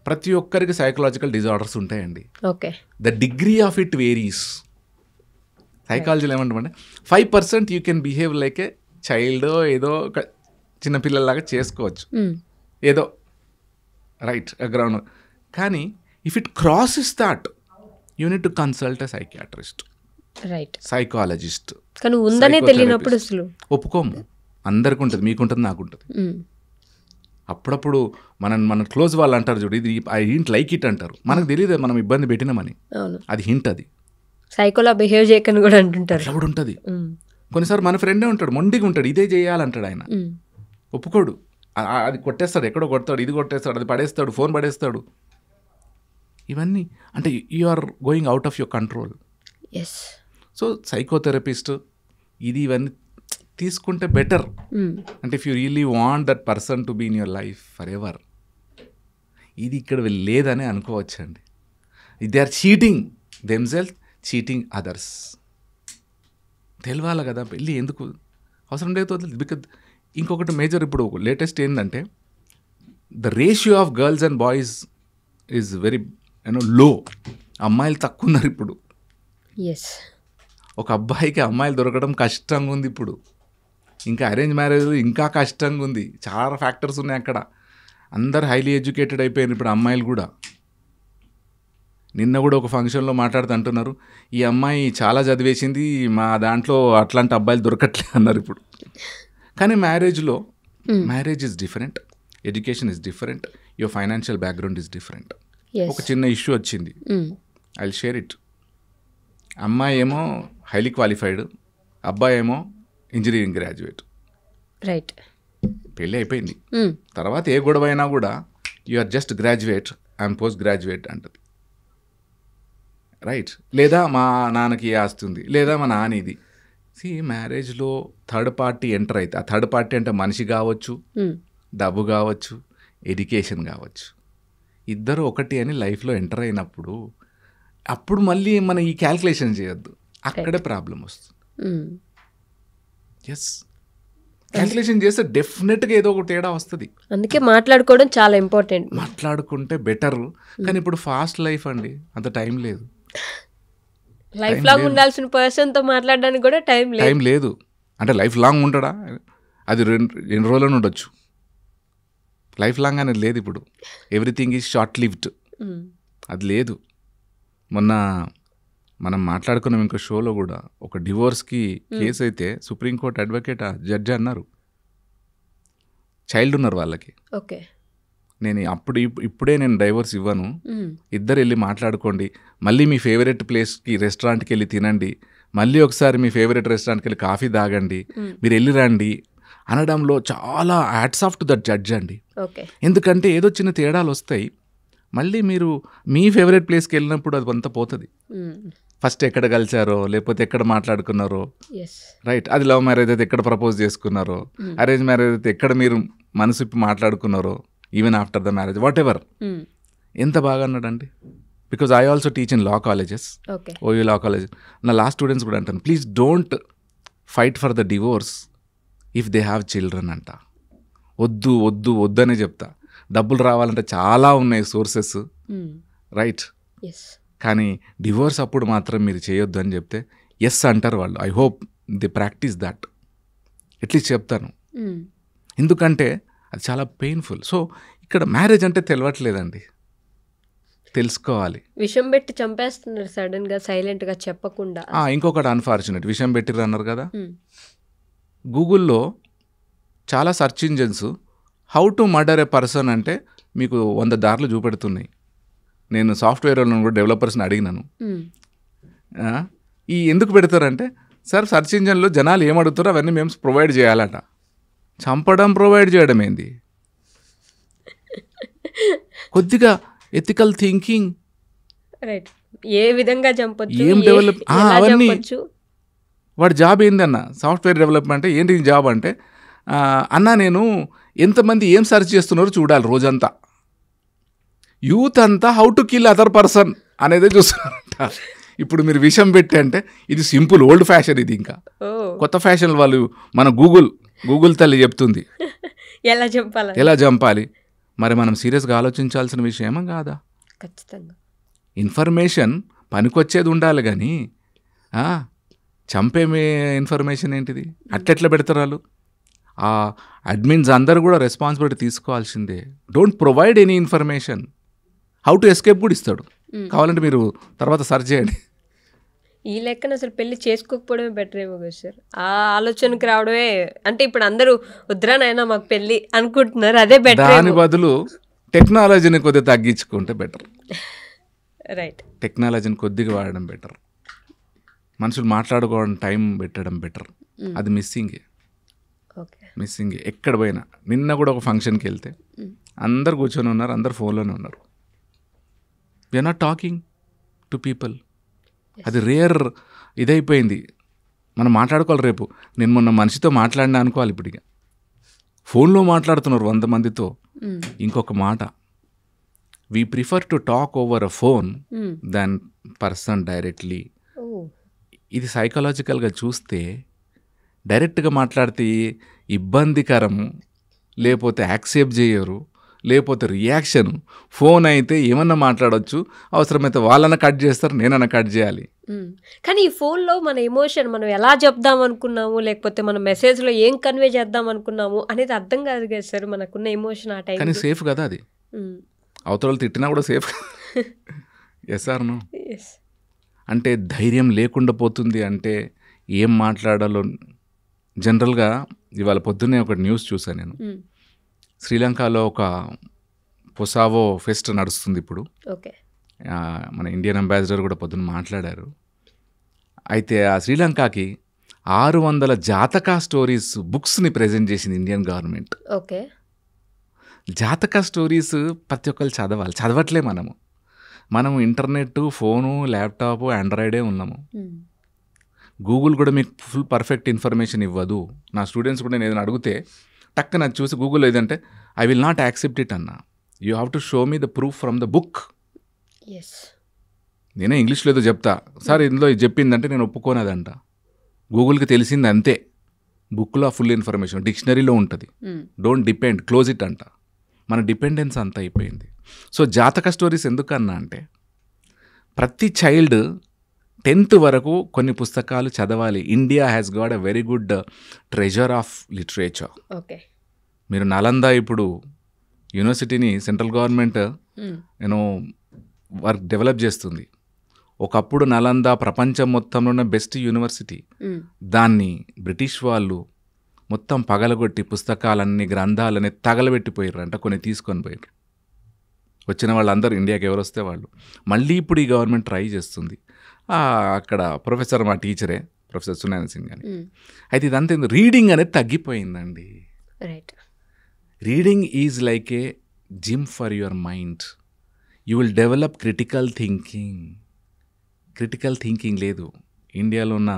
ప్రతి ఒక్కరికి సైకలాజికల్ డిజార్డర్స్ ఉంటాయండి. Okay. The degree of it varies. సైకాలజీలో ఏమంటామంటే 5% you can behave like a child, ఏదో ఒక చిన్నపిల్లలాగా చేసుకోవచ్చు ఏదో, రైట్, గ్రౌండ్. కానీ if it crosses that you need to consult a psychiatrist, right, psychologist. కానీ ఉందనే తెలియనప్పుడు అసలు ఒప్పుకోము. అందరికి ఉంటుంది, మీకుంటుంది, నాకుంటుంది. అప్పుడప్పుడు మన క్లోజ్ వాళ్ళు అంటారు చూడు, ఇది ఐ హింట్ లైక్ ఇట్ అంటారు. మనకు తెలియదు మనం ఇబ్బంది పెట్టినామని. అది హింట్. అది సైకోలా బిహేవ్ చేయకని కూడా అంటుంటారు. అట్లా కూడా ఉంటుంది. కొన్నిసార్లు మన ఫ్రెండే ఉంటాడు, మొండిగా ఉంటాడు, ఇదే చేయాలంటాడు. ఆయన ఒప్పుకోడు. అది కొట్టేస్తాడు, ఎక్కడో కొడతాడు, ఇది కొట్టేస్తాడు, అది పడేస్తాడు, ఫోన్ పడేస్తాడు. ఇవన్నీ అంటే you are going out of your control. So psychotherapist ఇవన్నీ తీసుకుంటే బెటర్. అంటే if you really want that person to be in your life forever. ఇది ఇక్కడ లేదని అనుకోవచ్చండి. They are cheating themself, cheating others. తెలియాలి కదా పెళ్ళి ఎందుకు అవసరం లేదు. బికాజ్ ఇంకొకటి మేజర్ ఇప్పుడు లేటెస్ట్ ఏంటంటే the ratio of girls and boys is very low. అమ్మాయిలు తక్కువ ఉన్నారు ఇప్పుడు. ఎస్. ఒక అబ్బాయికి అమ్మాయిలు దొరకడం కష్టంగా ఉంది ఇప్పుడు. ఇంకా అరేంజ్ మ్యారేజ్ ఇంకా కష్టంగా ఉంది. చాలా ఫ్యాక్టర్స్ ఉన్నాయి అక్కడ. అందరు హైలీ ఎడ్యుకేటెడ్ అయిపోయారు ఇప్పుడు అమ్మాయిలు కూడా. నిన్న కూడా ఒక ఫంక్షన్లో మాట్లాడుతూ అంటున్నారు, ఈ అమ్మాయి చాలా చదివేసింది, మా దాంట్లో అట్లాంటి అబ్బాయిలు దొరకట్లే అన్నారు ఇప్పుడు. కానీ marriage is different, education is different, your financial background is different. ఒక చిన్న ఇష్యూ వచ్చింది, ఐ విల్ షేర్ ఇట్. అమ్మాయి ఏమో హైలీ క్వాలిఫైడ్, అబ్బాయి ఏమో ఇంజనీరింగ్ గ్రాడ్యుయేట్. రైట్. పెళ్ళి అయిపోయింది. తర్వాత ఏ గొడవ అయినా కూడా you are just graduate, I'm post graduate అంటది. రైట్. లేదా మా నాన్నకి ఆస్తి ఉంది, లేదా మా నాన్న ఇది. మ్యారేజ్లో థర్డ్ పార్టీ ఎంటర్ అయితే, ఆ థర్డ్ పార్టీ అంటే మనిషి కావచ్చు, డబ్బు కావచ్చు, ఎడ్యుకేషన్ కావచ్చు, ఇద్దరు ఒకటి అని లైఫ్లో ఎంటర్ అయినప్పుడు అప్పుడు మళ్ళీ మనం ఈ క్యాల్కులేషన్ చేయొద్దు. అక్కడే ప్రాబ్లం వస్తుంది. ఎస్, క్యాల్కులేషన్ చేస్తే డెఫినెట్గా ఏదో ఒక తేడా వస్తుంది. అందుకే మాట్లాడుకోవడం చాలా ఇంపార్టెంట్. మాట్లాడుకుంటే బెటర్. కానీ ఇప్పుడు ఫాస్ట్ లైఫ్ అండి, అంత టైం లేదు. లైఫ్ లాంగ్ ఉండాల్సిన పర్సన్తో మాట్లాడడానికి కూడా టైం లేదు. అంటే లైఫ్ లాంగ్ ఉండడా, అది రెండు రోజులను ఉండొచ్చు. లైఫ్ లాంగ్ అనేది లేదు ఇప్పుడు. ఎవ్రీథింగ్ ఈజ్ షార్ట్ లివ్డ్, అది లేదు. మొన్న మనం మాట్లాడుకున్నాం ఇంకో షోలో కూడా, ఒక డివోర్స్కి కేసు అయితే సుప్రీంకోర్టు అడ్వకేట్ జడ్జి అన్నారు, చైల్డ్ ఉన్నారు వాళ్ళకి. ఓకే. నేను ఇప్పుడే నేను డైవోర్స్ ఇవ్వను, ఇద్దరు వెళ్ళి మాట్లాడుకోండి, మళ్ళీ మీ ఫేవరెట్ ప్లేస్కి రెస్టారెంట్కి వెళ్ళి తినండి, మళ్ళీ ఒకసారి మీ ఫేవరెట్ రెస్టారెంట్కి వెళ్ళి కాఫీ తాగండి, మీరు వెళ్ళి రండి అనడంలో చాలా hats off to that judge అండి. ఎందుకంటే ఏదో చిన్న తేడాలు వస్తాయి, మళ్ళీ మీరు మీ ఫేవరెట్ ప్లేస్కి వెళ్ళినప్పుడు అది అంతా పోతుంది. ఫస్ట్ ఎక్కడ కలిసారో, లేకపోతే ఎక్కడ మాట్లాడుకున్నారో, రైట్, అది లవ్ మ్యారేజ్ అయితే ఎక్కడ ప్రపోజ్ చేసుకున్నారో, అరేంజ్ మ్యారేజ్ అయితే ఎక్కడ మీరు మనసు ఇప్పి మాట్లాడుకున్నారో, even after the marriage, whatever. ఎంత బాగా అన్నాడండి. Because I also teach in law colleges, OU law college. నా లా స్టూడెంట్స్ కూడా అంటాను, please don't fight for the divorce if they have children అంట. వద్దు వద్దు వద్దనే చెప్తా. డబ్బులు రావాలంటే చాలా ఉన్నాయి సోర్సెస్, రైట్, కానీ డివోర్స్ అప్పుడు మాత్రం మీరు చేయొద్దు అని చెప్తే ఎస్ అంటారు వాళ్ళు. I hope they practice that, at least చెప్తాను. ఎందుకంటే అది చాలా పెయిన్ఫుల్. సో ఇక్కడ మ్యారేజ్ అంటే తెలియట్లేదండి, తెలుసుకోవాలి. విషం పెట్టి చంపేస్తున్నారు సడన్గా, సైలెంట్గా చెప్పకుండా. ఇంకొకటి అన్ఫార్చునేట్, విషం పెట్టిర్రు అన్నారు కదా, గూగుల్లో చాలా search engines how to murder A person అంటే మీకు 100 దారులు చూపెడుతున్నాయి. నేను సాఫ్ట్వేర్ వాళ్ళని కూడా డెవలపర్స్ని అడిగినాను, ఈ ఎందుకు పెడతారంటే, సార్ సర్చ్ ఇంజన్లో జనాలు ఏమడుగుతారో అవన్నీ మేము ప్రొవైడ్ చేయాలట. చంపడం ప్రొవైడ్ చేయడం ఏంది? కొద్దిగా ఎథికల్ థింకింగ్, ఏ విధంగా చంపొచ్చు, ఏం డెవలప్, అవన్నీ. వాడి జాబ్ ఏందన్న, సాఫ్ట్వేర్ డెవలప్మెంట్. ఏంటి జాబ్ అంటే, అన్న నేను ఎంతమంది ఏం సెర్చ్ చేస్తున్నారో చూడాలి రోజంతా. యూత్ అంతా how to kill other person అనేదే చూస్తున్నారంట. ఇప్పుడు మీరు విషం పెట్టి అంటే ఇది సింపుల్ ఓల్డ్ ఫ్యాషన్, ఇది ఇంకా కొత్త ఫ్యాషన్. వాళ్ళు మన గూగుల్ తల్లి చెప్తుంది ఎలా చంపాలి. మరి మనం సీరియస్గా ఆలోచించాల్సిన విషయమా కాదా? ఖచ్చితంగా. ఇన్ఫర్మేషన్ పనికొచ్చేది ఉండాలి, కానీ చంపే ఇన్ఫర్మేషన్ ఏంటిది? అట్లెట్లా పెడతారు వాళ్ళు? ఆ అడ్మిన్స్ అందరూ కూడా రెస్పాన్సిబిలిటీ తీసుకోవాల్సిందే. Don't provide any information. How to escape కూడా ఇస్తాడు, కావాలంటే మీరు తర్వాత సర్చ్ చేయండి. ఈ లెక్కన అసలు పెళ్లి చేసుకోకపోవడమే బెటర్ ఏమో కదా సార్. ఆ ఆలోచనకి రావడమే, అంటే ఇప్పుడు అందరూ వద్దురానైనా మాకు పెళ్ళి అనుకుంటున్నారు, అదే బెటర్. దాని బదులు టెక్నాలజీని కొద్దిగా తగ్గించుకుంటే బెటర్. రైట్, టెక్నాలజీని కొద్దిగా వాడడం బెటర్. మనుషులు మాట్లాడుకోవడం టైం పెట్టడం బెటర్. అది మిస్సింగే. ఎక్కడ పోయినా. నిన్న కూడా ఒక ఫంక్షన్కి వెళ్తే అందరు కూర్చొని ఉన్నారు, అందరు ఫోన్లోనే ఉన్నారు. We're not talking to people. అది రేర్ ఇదైపోయింది. మనం మాట్లాడుకోవాలి. రేపు నేను మొన్న మనిషితో మాట్లాడినా అనుకోవాలి, ఇప్పుడు ఇక ఫోన్లో మాట్లాడుతున్నారు 100 మందితో. ఇంకొక మాట, we prefer to talk over a phone than person directly. ఇది సైకలాజికల్గా చూస్తే డైరెక్ట్గా మాట్లాడితే ఇబ్బందికరము, లేకపోతే యాక్సెప్ట్ చేయరు, లేకపోతే రియాక్షన్. ఫోన్ అయితే ఏమన్నా మాట్లాడవచ్చు, అవసరమైతే వాళ్ళన్నా కట్ చేస్తారు, నేనన్నా కట్ చేయాలి. కానీ ఈ ఫోన్లో మన ఎమోషన్ మనం ఎలా చెప్దాం అనుకున్నాము, లేకపోతే మన మెసేజ్లో ఏం కన్వే చేద్దాం అనుకున్నాము అనేది అర్థం కాదు కదా సార్, మనకున్న ఎమోషన్ ఆ టైం. కానీ సేఫ్ కదా అది, అవతల తిట్టినా కూడా సేఫ్. Yes or no? అంటే ధైర్యం లేకుండా పోతుంది. అంటే ఏం మాట్లాడాలో జనరల్గా ఇవాళ పొద్దున్నే ఒక న్యూస్ చూసాను నేను. శ్రీలంకలో ఒక పొసావో ఫెస్ట్ నడుస్తుంది ఇప్పుడు. ఓకే. మన ఇండియన్ అంబాసిడర్ కూడా పొద్దున్న మాట్లాడారు. అయితే ఆ శ్రీలంకకి 600 జాతక స్టోరీస్ బుక్స్ని ప్రజెంట్ చేసింది ఇండియన్ గవర్నమెంట్. ఓకే. జాతక స్టోరీస్ ప్రతి ఒక్కరు చదవాలి, చదవట్లే మనము ఇంటర్నెట్, ఫోను, ల్యాప్టాప్, ఆండ్రాయిడే ఉన్నాము. గూగుల్ కూడా మీకు ఫుల్ పర్ఫెక్ట్ ఇన్ఫర్మేషన్ ఇవ్వదు. నా స్టూడెంట్స్ కూడా నేను ఏదైనా అడిగితే టక్ నాకు చూసి గూగుల్ ఏదంటే I will not accept it అన్న, you have to show me the proof from the book. నేనే ఇంగ్లీష్లో ఏదో చెప్తా, సార్ ఇందులో ఇది చెప్పిందంటే నేను ఒప్పుకోనదంట. గూగుల్కి తెలిసింది అంతే, బుక్లో ఫుల్ ఇన్ఫర్మేషన్ డిక్షనరీలో ఉంటుంది. డోంట్ డిపెండ్, క్లోజ్ ఇట్ అంట. మన డిపెండెన్స్ అంతా అయిపోయింది. సో జాతక స్టోరీస్ ఎందుకన్నా అంటే ప్రతి చైల్డ్ 10th వరకు కొన్ని పుస్తకాలు చదవాలి. India has got a very good treasure of literature. Okay. మీరు నలంద ఇప్పుడు యూనివర్సిటీని సెంట్రల్ గవర్నమెంట్ వర్క్ డెవలప్ చేస్తుంది. ఒకప్పుడు నలంద ప్రపంచం మొత్తంలో ఉన్న బెస్ట్ యూనివర్సిటీ. దాన్ని బ్రిటిష్ వాళ్ళు మొత్తం పగలగొట్టి పుస్తకాలన్నీ, గ్రంథాలన్నీ తగలబెట్టిపోయారు అంట, కొన్ని తీసుకొని పోయారు. వచ్చిన వాళ్ళందరూ ఇండియాకి ఎవరు వస్తే వాళ్ళు. మళ్ళీ ఇప్పుడు ఈ గవర్నమెంట్ ట్రై చేస్తుంది. అక్కడ ప్రొఫెసర్ మా టీచరే, ప్రొఫెసర్ సునాయన సింగ్ అని. అయితే ఇదంతా రీడింగ్ అనేది తగ్గిపోయిందండి. Reading is like a gym for your mind. You will develop critical thinking లేదు. ఇండియాలో ఉన్న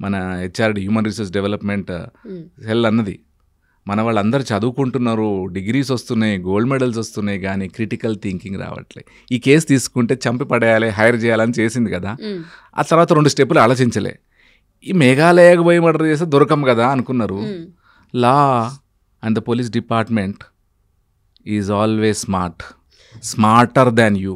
మన HRD, human resource development cell అన్నది, మన వాళ్ళందరూ చదువుకుంటున్నారు, డిగ్రీస్ వస్తున్నాయి, గోల్డ్ మెడల్స్ వస్తున్నాయి, కానీ క్రిటికల్ థింకింగ్ రావట్లే. ఈ కేసు తీసుకుంటే చంపి పడేయాలి, హైర్ చేయాలని చేసింది కదా, ఆ తర్వాత 2 స్టెప్పులు ఆలోచించలే. ఈ మేఘాలయకు పోయి మర్డర్ చేస్తే దొరకం కదా అనుకున్నారు. Law and the police department is always smarter than you,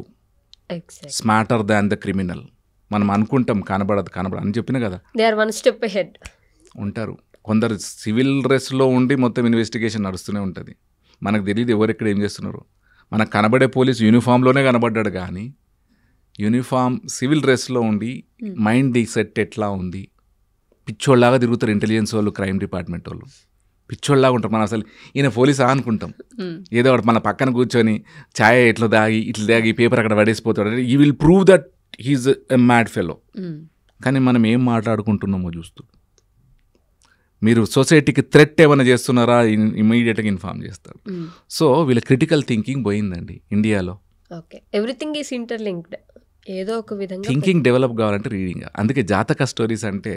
smarter than the criminal. మనం అనుకుంటాం కనబడదు అని చెప్పిన కదా, దే ఆర్ 1 step ahead ఉంటారు. కొందరు సివిల్ డ్రెస్లో ఉండి మొత్తం ఇన్వెస్టిగేషన్ నడుస్తూనే ఉంటుంది. మనకు తెలియదు ఎవరెక్కడ ఏం చేస్తున్నారు. మనకు కనబడే పోలీసు యూనిఫామ్లోనే కనబడ్డాడు, కానీ యూనిఫామ్ సివిల్ డ్రెస్లో ఉండి మైండ్ సెట్ ఎట్లా ఉంది, పిచ్చోళ్ళలాగా తిరుగుతారు ఇంటెలిజెన్స్ వాళ్ళు, క్రైమ్ డిపార్ట్మెంట్ వాళ్ళు పిచ్చోళ్ళలాగా ఉంటారు. మనం అసలు ఈయన పోలీసా అనుకుంటాం. ఏదో ఒకటి మన పక్కన కూర్చొని ఛాయ్ ఇట్లా దాగి పేపర్ అక్కడ పడేసిపోతాడు. You will prove that he is a mad fellow. కానీ మనం ఏం మాట్లాడుకుంటున్నామో చూస్తూ, మీరు సొసైటీకి థ్రెట్ ఏమైనా చేస్తున్నారా ఇమీడియట్గా ఇన్ఫార్మ్ చేస్తారు. సో వీళ్ళ క్రిటికల్ థింకింగ్ పోయిందండి ఇండియాలో. ఓకే. Everything is interlinked. ఏదో ఒక విధంగా థింకింగ్ డెవలప్ కావాలంటే రీడింగ్. అందుకే జాతక స్టోరీస్ అంటే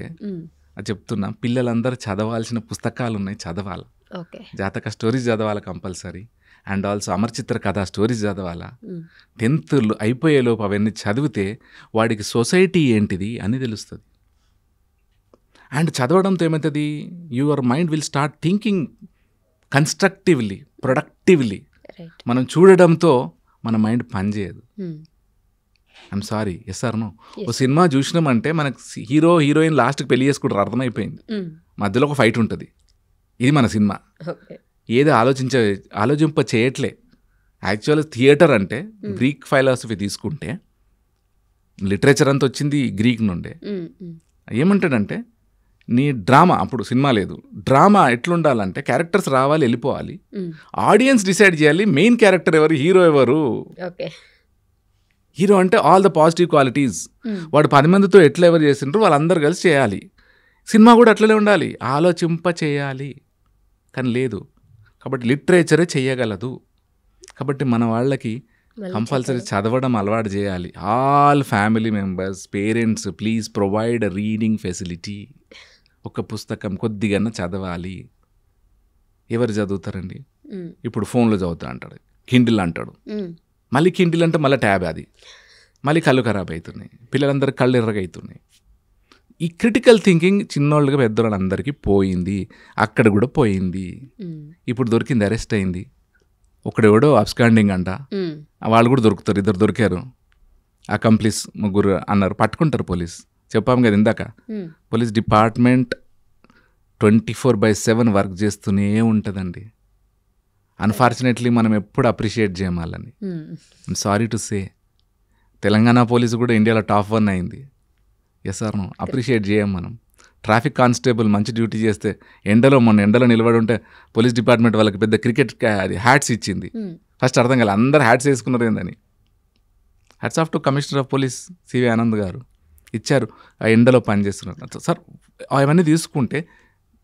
అది చెప్తున్నా, పిల్లలందరూ చదవాల్సిన పుస్తకాలు ఉన్నాయి, చదవాలి. జాతక స్టోరీస్ చదవాలి కంపల్సరీ. అండ్ ఆల్సో అమర్చిత్ర కథ స్టోరీస్ చదవాలా. 10th అయిపోయేలోపు అవన్నీ చదివితే వాడికి సొసైటీ ఏంటిది అని తెలుస్తుంది. అండ్ చదవడంతో ఏమవుతుంది, your mind will start thinking constructively, productively. మనం చూడడంతో మన మైండ్ పనిచేయదు. I'm sorry, yes or no? ఓ సినిమా చూసినామంటే మనకు హీరో హీరోయిన్ లాస్ట్కి పెళ్లి చేసుకుంటారు, అర్థమైపోయింది. మధ్యలో ఒక ఫైట్ ఉంటుంది. ఇది మన సినిమా. ఏదో ఆలోచింప చేయట్లే. యాక్చువల్ థియేటర్ అంటే గ్రీక్ ఫిలాసఫీ తీసుకుంటే లిటరేచర్ అంతా వచ్చింది గ్రీక్ నుండే. ఏమంటాడంటే నీ డ్రామా, అప్పుడు సినిమా లేదు, డ్రామా ఎట్లుండాలంటే క్యారెక్టర్స్ రావాలి, వెళ్ళిపోవాలి, ఆడియన్స్ డిసైడ్ చేయాలి మెయిన్ క్యారెక్టర్ ఎవరు, హీరో ఎవరు. హీరో అంటే ఆల్ ద పాజిటివ్ క్వాలిటీస్. వాడు 10 మందితో ఎట్లా ఎవరు చేసిండ్రు వాళ్ళందరూ కలిసి చేయాలి. సినిమా కూడా అట్లనే ఉండాలి, ఆలోచింప చేయాలి. కానీ లేదు. కాబట్టి లిటరేచరే చేయగలదు. కాబట్టి మన వాళ్ళకి కంపల్సరీ చదవడం అలవాటు చేయాలి. All family members, parents, please provide reading facility. ఒక పుస్తకం కొద్దిగా చదవాలి. ఎవరు చదువుతారండి? ఇప్పుడు ఫోన్లో చదువుతా అంటాడు, కిండిల్ అంటాడు. మళ్ళీ కిండిల్ అంటే మళ్ళీ ట్యాబ్, అది మళ్ళీ కళ్ళు ఖరాబ్ అవుతున్నాయి, పిల్లలందరికీ కళ్ళు ఎర్రగా అవుతున్నాయి. ఈ క్రిటికల్ థింకింగ్ చిన్నోళ్ళుగా పెద్దవాళ్ళందరికీ పోయింది. అక్కడ కూడా పోయింది. ఇప్పుడు దొరికింది, అరెస్ట్ అయింది. ఒకడెవడో అబ్స్కాండింగ్ అంట, వాళ్ళు కూడా దొరుకుతారు, 2 దొరికారు, అకంప్లిస్ 3 అన్నారు, పట్టుకుంటారు పోలీస్. చెప్పాము కదా ఇందాక, పోలీస్ డిపార్ట్మెంట్ 24/7 వర్క్ చేస్తూనే ఉంటుందండి. అన్ఫార్చునేట్లీ మనం ఎప్పుడు అప్రిషియేట్ చేయం వాళ్ళని. I'm sorry to say, Telangana police కూడా ఇండియాలో టాప్ 1 అయింది. Yes or no? అప్రిషియేట్ చేయం మనం. ట్రాఫిక్ కానిస్టేబుల్ మంచి డ్యూటీ చేస్తే మొన్న ఎండలో నిలబడి ఉంటే పోలీస్ డిపార్ట్మెంట్ వాళ్ళకి పెద్ద క్రికెట్ అది హ్యాట్స్ ఇచ్చింది. ఫస్ట్ అర్థం కాలేదు, అందరు హ్యాట్స్ వేసుకున్నారు ఏందని. Hats off to commissioner of police CV Anand garu ఇచ్చారు, ఆ ఎండలో పనిచేస్తున్నారు. సార్ అవన్నీ తీసుకుంటే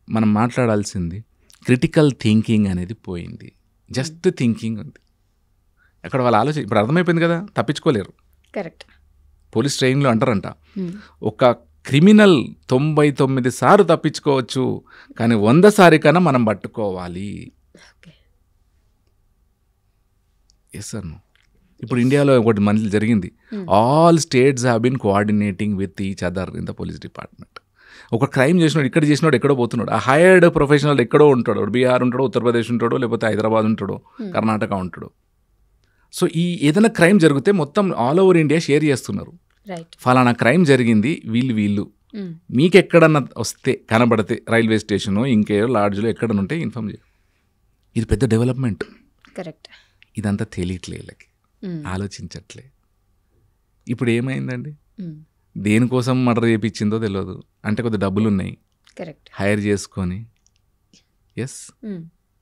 మనం మాట్లాడాల్సింది క్రిటికల్ థింకింగ్ అనేది పోయింది, జస్ట్ థింకింగ్ ఉంది. అక్కడ వాళ్ళ ఆలోచన ఇప్పుడు అర్థమైపోయింది కదా, తప్పించుకోలేరు. కరెక్ట్. పోలీస్ ట్రైనింగ్లో అంటారంట, ఒక క్రిమినల్ 99 సార్లు తప్పించుకోవచ్చు, కానీ 100 సారి కన్నా మనం పట్టుకోవాలి. Yes sir. ఇప్పుడు ఇండియాలో ఒకటి మంది జరిగింది, all states have been coordinating with each other in the police department. ఒక క్రైమ్ చేసినాడు, ఇక్కడ చేసినాడు ఎక్కడో పోతున్నాడు, ఆ హైర్డ్ ప్రొఫెషనల్ ఎక్కడో ఉంటాడు, బీహార్ ఉంటాడో, ఉత్తరప్రదేశ్ ఉంటాడో, లేకపోతే హైదరాబాద్ ఉంటాడో, కర్ణాటక ఉంటాడో. సో ఈ ఏదైనా క్రైమ్ జరిగితే మొత్తం ఆల్ ఓవర్ ఇండియా షేర్ చేస్తున్నారు, ఫలానా క్రైమ్ జరిగింది, వీళ్ళు మీకు ఎక్కడన్నా వస్తే కనబడితే రైల్వే స్టేషను ఇంకేదో లాడ్జ్లో ఎక్కడన్నా ఉంటే ఇన్ఫార్మ్ చేయ. ఇది పెద్ద డెవలప్మెంట్. కరెక్ట్. ఇదంతా తెలియట్లే, వీళ్ళకి ఆలోచించట్లే. ఇప్పుడు ఏమైందండి, దేనికోసం మర్డర్ చేయించిందో తెలియదు, అంటే కొద్ది డబ్బులు ఉన్నాయి, కరెక్ట్, హైర్ చేసుకొని. ఎస్.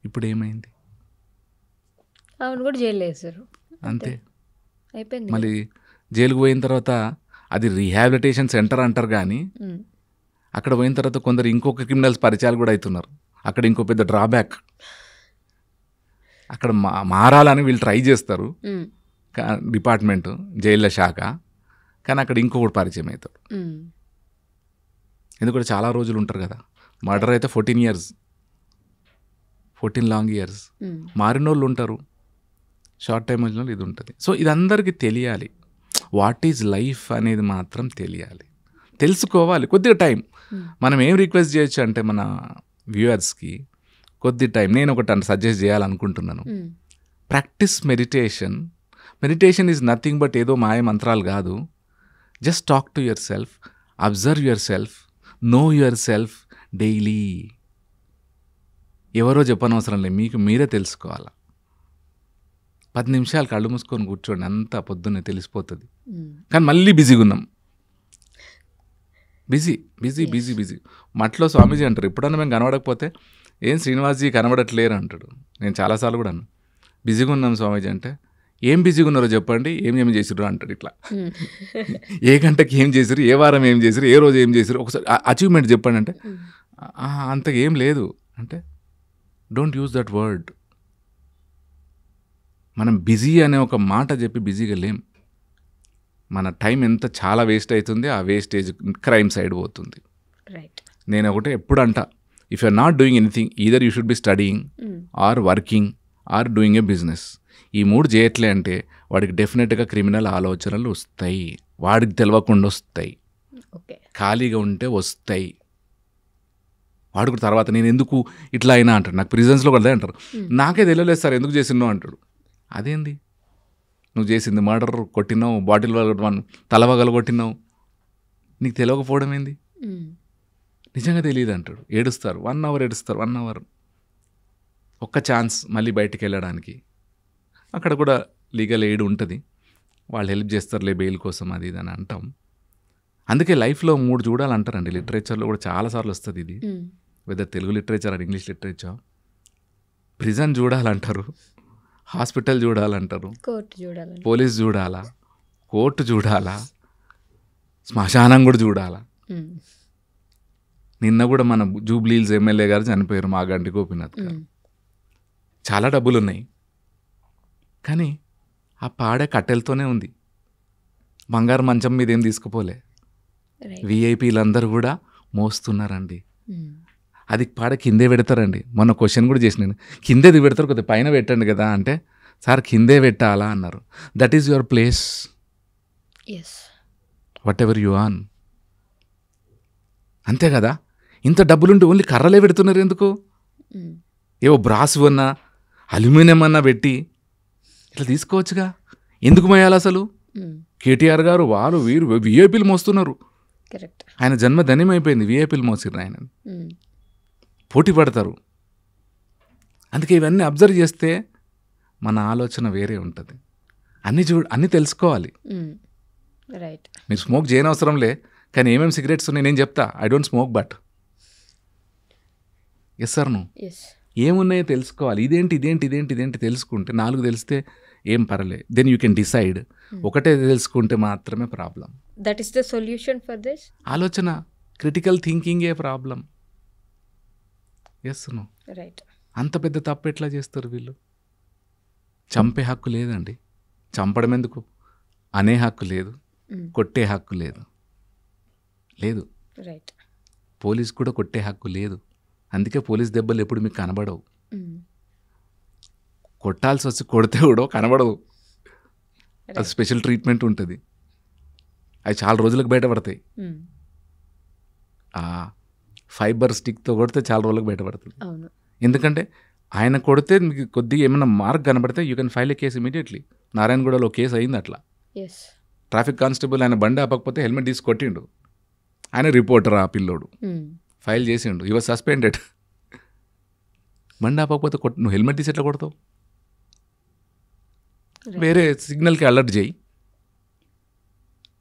ఇప్పుడు ఏమైంది, అవును కూడా జైలు వేసారు అంతే, అయిపోయింది. మళ్ళీ జైలుకు పోయిన తర్వాత అది రీహాబిలిటేషన్ సెంటర్ అంటారు, కానీ అక్కడ పోయిన తర్వాత కొందరు ఇంకొక క్రిమినల్స్ పరిచయాలు కూడా అవుతున్నారు. అక్కడ ఇంకో పెద్ద డ్రాబ్యాక్, అక్కడ మారాలని వీళ్ళు ట్రై చేస్తారు డిపార్ట్మెంట్, జైళ్ళ శాఖ, కానీ అక్కడ ఇంకొకటి పరిచయం అవుతారు. ఎందుకంటే చాలా రోజులు ఉంటారు కదా, మర్డర్ అయితే 14 years, 14 long years, మారిన వాళ్ళు ఉంటారు, షార్ట్ టైం వచ్చిన ఇది ఉంటుంది. సో ఇది అందరికీ తెలియాలి, వాట్ ఈజ్ లైఫ్ అనేది మాత్రం తెలియాలి, తెలుసుకోవాలి. కొద్దిగా టైం మనం ఏం రిక్వెస్ట్ చేయొచ్చు అంటే మన వ్యూవర్స్కి కొద్ది టైం నేను ఒకటి సజెస్ట్ చేయాలనుకుంటున్నాను. Practice meditation. Meditation is nothing but ఏదో మాయ మంత్రాలు కాదు. Just talk to yourself, observe yourself, know yourself daily. ఎవరో చెప్పనవసరం లేదు, మీకు మీరే తెలుసుకోవాలి. 10 నిమిషాలు కళ్ళు మూసుకొని కూర్చోండి, అంతా పొద్దున్నే తెలిసిపోతుంది. కానీ మళ్ళీ బిజీగా ఉన్నాం, బిజీ బిజీ బిజీ బిజీ. మట్లో స్వామీజీ అంటారు, ఎప్పుడన్నా మేము కనబడకపోతే ఏం శ్రీనివాస్జీ కనబడట్లేరు అంటాడు. నేను చాలాసార్లు కూడా అన్నా, బిజీగా ఉన్నాం స్వామీజీ అంటే, ఏం బిజీగా ఉన్నారో చెప్పండి, ఏం చేసిర్రు అంటాడు. ఇట్లా ఏ గంటకి ఏం చేసిరు, ఏ వారం ఏం చేసిరు, ఏ రోజు ఏం చేసిరు, ఒకసారి అచీవ్మెంట్ చెప్పండి అంటే, అంతగా ఏం లేదు అంటే, డోంట్ యూజ్ దట్ వర్డ్. మనం బిజీ అనే ఒక మాట చెప్పి బిజీగా లేం. మన టైం ఎంత చాలా వేస్ట్ అవుతుంది, ఆ వేస్టేజ్ క్రైమ్ సైడ్ పోతుంది. నేను ఒకటే ఎప్పుడు అంట, if you are not doing anything, either you should be studying or working or doing a business. ఈ 3 చేయట్లే అంటే వాడికి డెఫినెట్గా క్రిమినల్ ఆలోచనలు వస్తాయి, వాడికి తెలియకుండా వస్తాయి, ఖాళీగా ఉంటే వస్తాయి. వాడుకు తర్వాత నేను ఎందుకు ఇట్లా అయినా అంటాడు, నాకు ప్రిజన్స్లో కూడా అంటారు, నాకే తెలియలేదు సార్ ఎందుకు చేసినావు అంటాడు. అదేంది, నువ్వు చేసింది మర్డర్, కొట్టినావు, బాటిల్ తలవగలు కొట్టినావు, నీకు తెలియకపోవడం ఏంది, నిజంగా తెలియదు అంటాడు. ఏడుస్తారు, 1 hour ఏడుస్తారు, 1 hour. ఒక్క ఛాన్స్ మళ్ళీ బయటికి వెళ్ళడానికి. అక్కడ కూడా లీగల్ ఎయిడ్ ఉంటుంది, వాళ్ళు హెల్ప్ చేస్తారులే బెయిల్ కోసం, అది ఇది అని అంటాం. అందుకే లైఫ్లో 3 చూడాలంటారండి. లిటరేచర్లో కూడా చాలాసార్లు వస్తుంది ఇది, whether Telugu literature or English literature. Prison చూడాలంటారు, హాస్పిటల్ చూడాలంటారు, పోలీస్ చూడాలా, కోర్టు చూడాలా, శ్మశానం కూడా చూడాలా. నిన్న కూడా మన జూబ్లీహిల్స్ ఎమ్మెల్యే గారు చనిపోయారు, మాగంటి గోపీనాథ్ గారు. చాలా డబ్బులు ఉన్నాయి, కానీ ఆ పాడే కట్టెలతోనే ఉంది, బంగారు మంచం మీద ఏం తీసుకుపోలే. విఐపీలందరూ కూడా మోస్తున్నారండి. అది పాడ కిందే పెడతారండి. మొన్న క్వశ్చన్ కూడా చేసినాను, కిందేది పెడతారు, కొద్దిగా పైన పెట్టండి కదా అంటే, సార్ కిందే పెట్టాలా అన్నారు. That is your place, what ever you on. అంతే కదా. ఇంత డబ్బులుంటే ఓన్లీ కర్రలే పెడుతున్నారు ఎందుకు? ఏవో బ్రాస్ అన్నా అల్యూమినియం అన్నా పెట్టి ఇట్లా తీసుకోవచ్చుగా, ఎందుకు మోయాలి అసలు? కేటీఆర్ గారు వాళ్ళు వీరు విఐపీలు మోస్తున్నారు. కరెక్ట్. ఆయన జన్మ ధన్యమైపోయింది, విఐపీలు మోసిర్రు ఆయన, పోటీ పడతారు. అందుకే ఇవన్నీ అబ్జర్వ్ చేస్తే మన ఆలోచన వేరే ఉంటుంది. అన్నీ తెలుసుకోవాలి. రైట్. మీరు స్మోక్ చేయనవసరంలే, కానీ ఏమేమి సిగరెట్స్ ఉన్నాయి నేను చెప్తా. I don't smoke but yes sir నువ్వు ఏమున్నాయో తెలుసుకోవాలి. ఇదేంటి తెలుసుకుంటే 4 తెలిస్తే ఏం పర్లే, దెన్ యూ కెన్ డిసైడ్. ఒకటే తెలుసుకుంటే మాత్రమే problem. That is the solution for this. ఆలోచన, క్రిటికల్ థింకింగే ప్రాబ్లం. Yes no. రైట్. అంత పెద్ద తప్పు ఎట్లా చేస్తారు వీళ్ళు? చంపే హక్కు లేదండి. చంపడం ఎందుకు? అనే హక్కు లేదు, కొట్టే హక్కు లేదు. రైట్. పోలీస్ కూడా కొట్టే హక్కు లేదు. అందుకే పోలీస్ దెబ్బలు ఎప్పుడు మీకు కనబడవు. కొట్టాల్సి వచ్చి కొడితే కూడా కనబడవు. అది స్పెషల్ ట్రీట్మెంట్ ఉంటుంది. అవి చాలా రోజులకు బయటపడతాయి. ఫైబర్ స్టిక్తో కొడితే చాలా రోజులకు బయటపడుతుంది. ఎందుకంటే ఆయన కొడితే మీకు కొద్దిగా ఏమైనా మార్క్ కనబడితే you can file a case immediately. నారాయణగూడలో కేసు అయింది అట్లా. ట్రాఫిక్ కానిస్టేబుల్ ఆయన బండి ఆపకపోతే హెల్మెట్ తీసి కొట్టిండు. ఆయన రిపోర్టర్ ఆ పిల్లోడు ఫైల్ చేసిండు, యూ వాజ్ సస్పెండెడ్. బండి ఆపకపోతే నువ్వు హెల్మెట్ తీసి ఎట్లా కొడతావు? వేరే సిగ్నల్కి అలర్ట్ చేయి.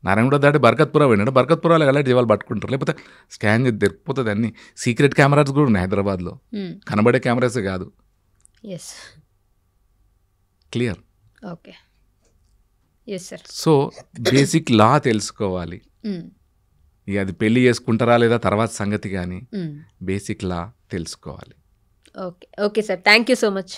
నారాయణగూడ దాటి బర్కత్పురా పోయినాడు, బర్కత్పురాలో అలర్ట్ చేయాలి, పట్టుకుంటారు. లేకపోతే స్కాన్ చేసి దొరికిపోతుంది. అన్ని సీక్రెట్ కెమెరాస్ కూడా ఉన్నాయి హైదరాబాద్లో, కనబడే కెమెరాసే కాదు. Clear? Okay. Yes sir. So basic law తెలుసుకోవాలి. ఇక అది పెళ్లి చేసుకుంటారా లేదా తర్వాత సంగతి, కానీ బేసిక్ లా తెలుసుకోవాలి. Okay sir, thank you so much.